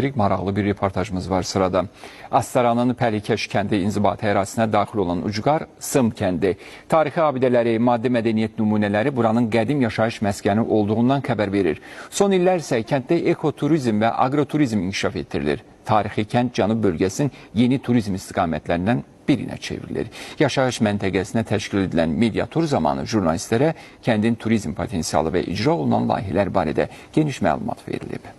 edirik. Maraqlı bir reportajımız var sırada. Astaranın Pəlikeş kəndi inzibati ərazisinə daxil olan ucqar Sım kəndi. Tarixi abidələri, maddi mədəniyyət nümunələri buranın qədim yaşayış məskəni olduğundan xəbər verir. Son illər isə kənddə ekoturizm və agroturizm inkişaf etdirilir. Tarixi kənd Cənub bölgəsinin yeni turizm istiqamətlərindən birinə çevrilir. Yaşayış məntəqəsinə təşkil edilən media tur zamanı jurnalistlərə kəndin turizm potensialı və icra olunan layihələr barədə geniş məlumat verilib.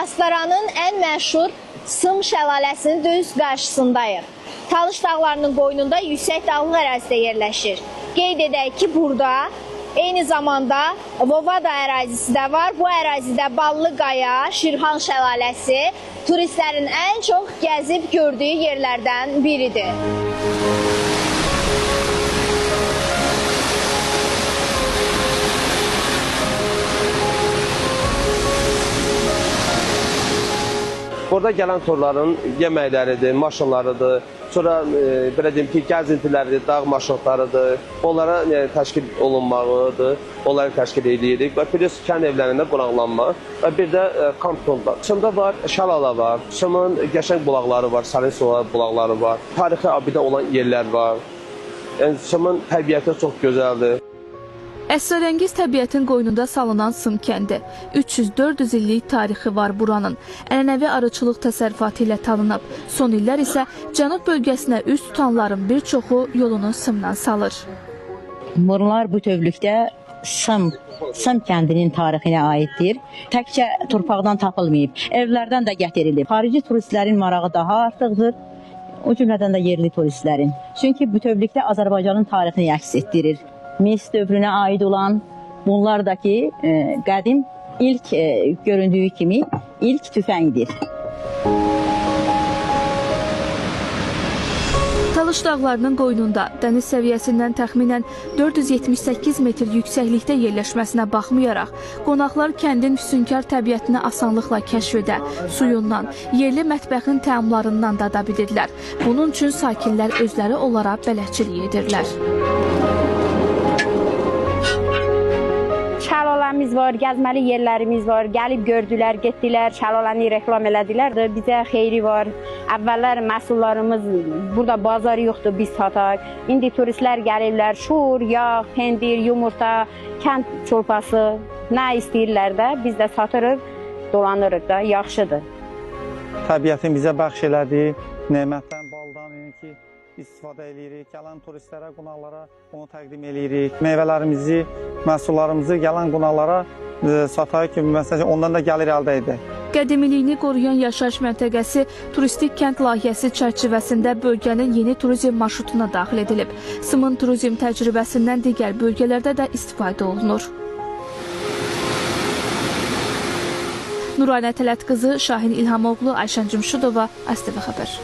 Astaranın ən məşhur Sım şəlaləsinin düz qarşısındayıq. Talış dağlarının qoynunda yüksək dağlıq ərazidə yerləşir. Qeyd edək ki, burada eyni zamanda Vovada ərazisi də var. Bu ərazidə Ballıqaya, Şirhan şəlaləsi turistlərin ən çox gəzib gördüyü yerlərdən biridir. Burada gələn turların yeməkləridir, maşınlarıdır, sonra belə deyim ki, gəzintiləridir, dağ marşrutlarıdır, onlara təşkil olunmağıdır, onları təşkil edirik və plus kənd evlərində qonaqlanma və bir də kamp turlar. Sımda var, şalala var, Sımın qəşəng bulaqları var, sərin su bulaqları var, tarixi abidə olan yerlər var, yəni Sımın təbiəti çox gözəldir. Əsrarəngiz təbiətin qoynunda salınan Sım kəndi. 300-400 illik tarixi var buranın. Ənənəvi arıçılıq təsərrüfatı ilə tanınıb. Son illər isə Cənub bölgəsinə üz tutanların bir çoxu yolunu Sımdan salır. Bunlar bu tövlükdə Sım kəndinin tarixinə aiddir. Təkcə torpaqdan tapılmayıb, evlərdən də gətirilib. Xarici turistlərin marağı daha artıqdır. O cümlədən də yerli turistlərin. Çünki bu tövlükdə Azərbaycanın tarixini əks etdirir. Mis dövrünə aid olan bunlardakı qədim ilk göründüyü kimi ilk tüfəngdir. Talış dağlarının qoynunda dəniz səviyyəsindən təxminən 478 metr yüksəklikdə yerləşməsinə baxmayaraq, qonaqlar kəndin füsunkar təbiətini asanlıqla kəşf edə, suyundan, yerli mətbəxin təamlarından dada bilirlər. Bunun üçün sakinlər özləri onlara bələdçilik edirlər. Şəlaləmiz var, gəzməli yerlərimiz var. Gəlib gördülər, getdilər, şəlaləni reklam elədilər. Bizə xeyri var. Əvvəllər məhsullarımız, burada bazar yoxdur, biz sataq. İndi turistlər gəlirlər, şur, yağ, pendir, yumurta, kənd çolpası, nə istəyirlər də biz də satırıq, dolanırıq da, yaxşıdır. Təbiətin bizə bəxş elədi, nemətdən, baldan ki, istifadə edirik, gələn turistlərə, qonaqlara onu təqdim edirik. Meyvələrimizi, məhsullarımızı gələn qonaqlara satayıq ki, məsələn, ondan da gəlir əldə edək. Qədimiliyini qoruyan yaşayış məntəqəsi turistik kənd layihəsi çərçivəsində bölgənin yeni turizm marşrutuna daxil edilib. Sımın turizm təcrübəsindən digər bölgələrdə də istifadə olunur. Nuranə Tələt qızı, Şahin İlhamoğlu, Ayşən Cümşudova, ASTV Xəbər.